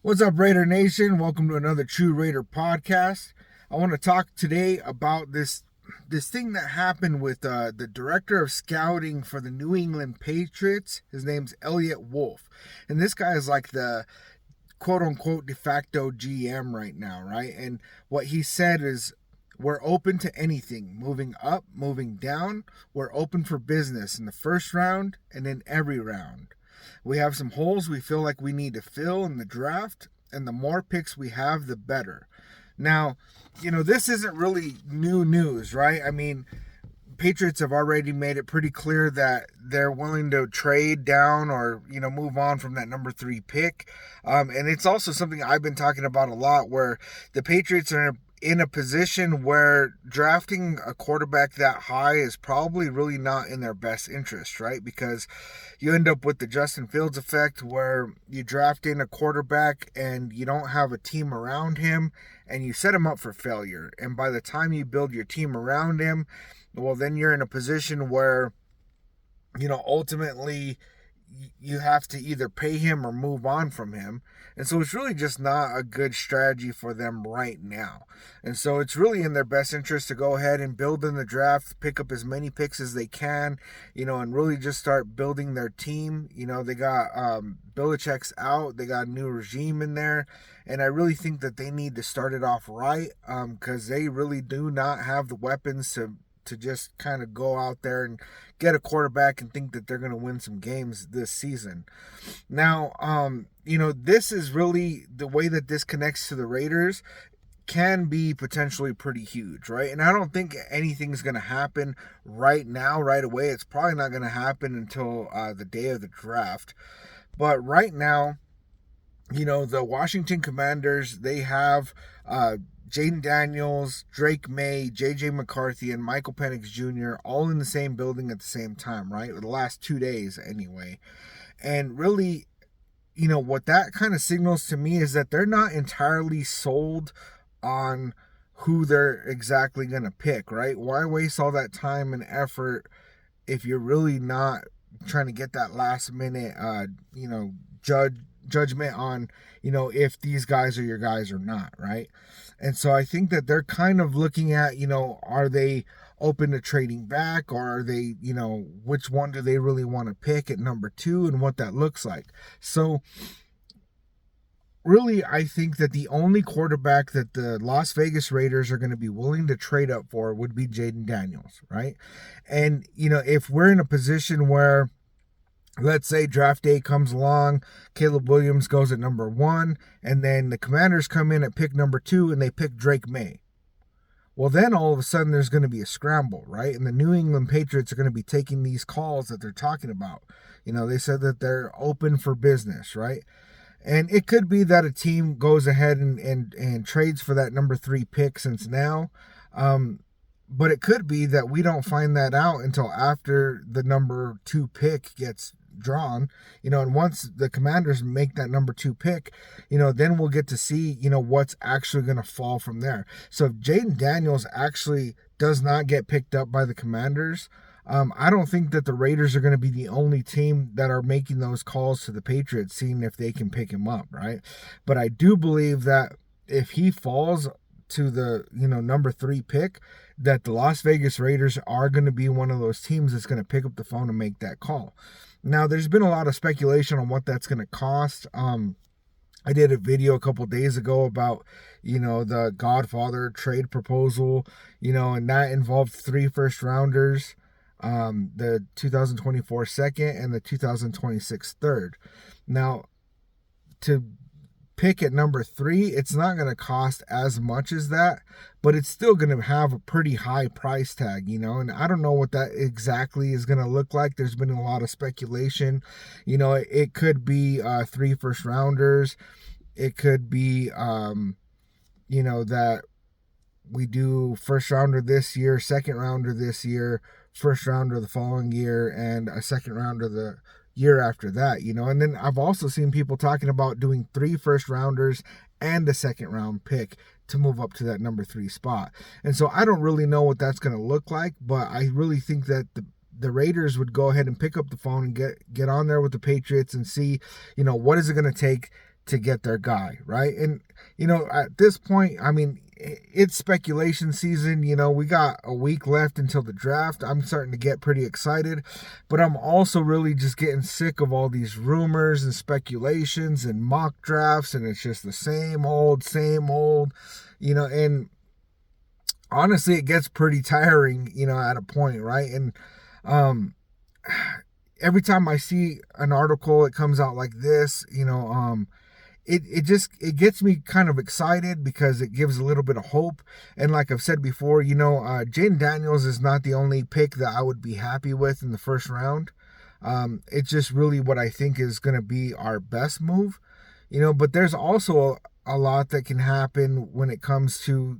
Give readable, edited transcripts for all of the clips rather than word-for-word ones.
What's up, Raider Nation? Welcome to another True Raider podcast. I want to talk today about this thing that happened with the director of scouting for the New England Patriots. His name's Elliot Wolf, and this guy is like the quote unquote de facto GM right now, right? And what he said is, we're open to anything, moving up, moving down. We're open for business in the first round and in every round. We have some holes we feel like we need to fill in the draft, and the more picks we have, the better. Now, this isn't really new news, right? I mean, Patriots have already made it pretty clear that they're willing to trade down or, move on from that number 3 pick. And it's also something I've been talking about a lot, where the Patriots are in a position where drafting a quarterback that high is probably really not in their best interest, right? Because you end up with the Justin Fields effect, where you draft in a quarterback and you don't have a team around him, and you set him up for failure. And by the time you build your team around him, well, then you're in a position where, ultimately you have to either pay him or move on from him. And so it's really just not a good strategy for them right now. And so it's really in their best interest to go ahead and build in the draft, pick up as many picks as they can, and really just start building their team. They got Belichick's out. They got a new regime in there. And I really think that they need to start it off right, because they really do not have the weapons to just kind of go out there and get a quarterback and think that they're going to win some games this season. Now, this is really the way that this connects to the Raiders can be potentially pretty huge, right? And I don't think anything's going to happen right now, right away. It's probably not going to happen until the day of the draft. But right now, the Washington Commanders, they have Jaden Daniels, Drake May, J.J. McCarthy, and Michael Penix Jr. all in the same building at the same time, right? The last 2 days anyway. And really, what that kind of signals to me is that they're not entirely sold on who they're exactly going to pick, right? Why waste all that time and effort if you're really not trying to get that last minute, judgment on, if these guys are your guys or not, right? And so I think that they're kind of looking at, are they open to trading back, or are they, which one do they really want to pick at number 2 and what that looks like. So really, I think that the only quarterback that the Las Vegas Raiders are going to be willing to trade up for would be Jaden Daniels, right? And, if we're in a position where, let's say draft day comes along, Caleb Williams goes at number 1, and then the Commanders come in at pick number 2 and they pick Drake May. Well, then all of a sudden there's going to be a scramble, right? And the New England Patriots are going to be taking these calls that they're talking about. They said that they're open for business, right? And it could be that a team goes ahead and trades for that number 3 pick since now. But it could be that we don't find that out until after the number 2 pick gets drawn, and once the Commanders make that number 2 pick, then we'll get to see, what's actually going to fall from there. So if Jaden Daniels actually does not get picked up by the Commanders, I don't think that the Raiders are going to be the only team that are making those calls to the Patriots, seeing if they can pick him up, right? But I do believe that if he falls to the, number 3 pick, that the Las Vegas Raiders are going to be one of those teams that's going to pick up the phone and make that call. Now, there's been a lot of speculation on what that's going to cost. I did a video a couple days ago about, the Godfather trade proposal, and that involved 3 first rounders, the 2024 second and the 2026 third. Now, to pick at number 3, it's not going to cost as much as that, but it's still going to have a pretty high price tag, and I don't know what that exactly is going to look like. There's been a lot of speculation. It could be 3 first rounders. It could be, that we do first rounder this year, second rounder this year, first rounder the following year, and a second rounder the year after that, and then I've also seen people talking about doing 3 first rounders and a second round pick to move up to that number 3 spot. And so I don't really know what that's going to look like, but I really think that the Raiders would go ahead and pick up the phone and get on there with the Patriots and see, what is it going to take to get their guy, right? And, at this point, I mean, it's speculation season. We got a week left until the draft. I'm starting to get pretty excited, but I'm also really just getting sick of all these rumors and speculations and mock drafts, and it's just the same old, and honestly, it gets pretty tiring, at a point, right? And um, every time I see an article, it comes out like this, it gets me kind of excited because it gives a little bit of hope. And like I've said before, Jaden Daniels is not the only pick that I would be happy with in the first round. It's just really what I think is going to be our best move, but there's also a lot that can happen when it comes to,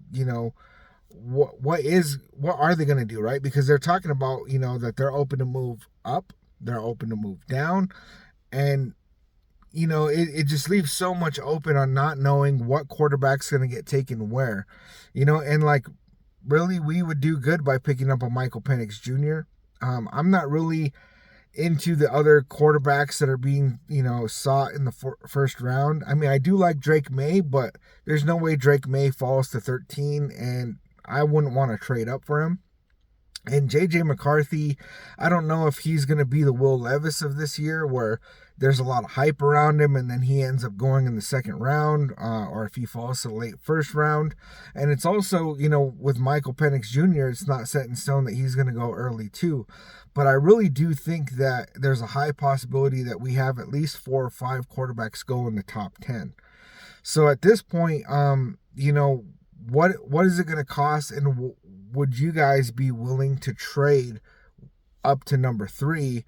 what are they going to do, right? Because they're talking about, that they're open to move up, they're open to move down, and it just leaves so much open on not knowing what quarterback's going to get taken where, and like really we would do good by picking up a Michael Penix Jr. I'm not really into the other quarterbacks that are being, sought in the first round. I mean, I do like Drake May, but there's no way Drake May falls to 13, and I wouldn't want to trade up for him. And J.J. McCarthy, I don't know if he's going to be the Will Levis of this year where there's a lot of hype around him and then he ends up going in the second round, or if he falls to the late first round. And it's also, with Michael Penix Jr., it's not set in stone that he's going to go early too. But I really do think that there's a high possibility that we have at least 4 or 5 quarterbacks go in the top 10. So at this point, what is it going to cost, and would you guys be willing to trade up to number 3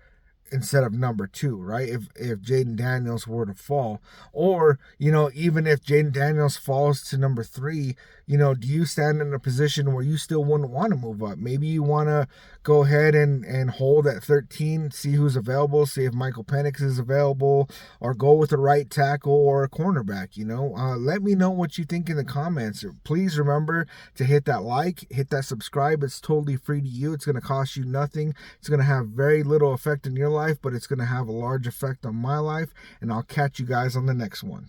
instead of number 2, right? If Jaden Daniels were to fall, or even if Jaden Daniels falls to number 3, do you stand in a position where you still wouldn't want to move up? Maybe you want to go ahead and hold at 13, see who's available, see if Michael Penix is available, or go with a right tackle or a cornerback. Let me know what you think in the comments. Please remember to hit that like, hit that subscribe. It's totally free to you. It's going to cost you nothing. It's going to have very little effect in your life, but it's going to have a large effect on my life, and I'll catch you guys on the next one.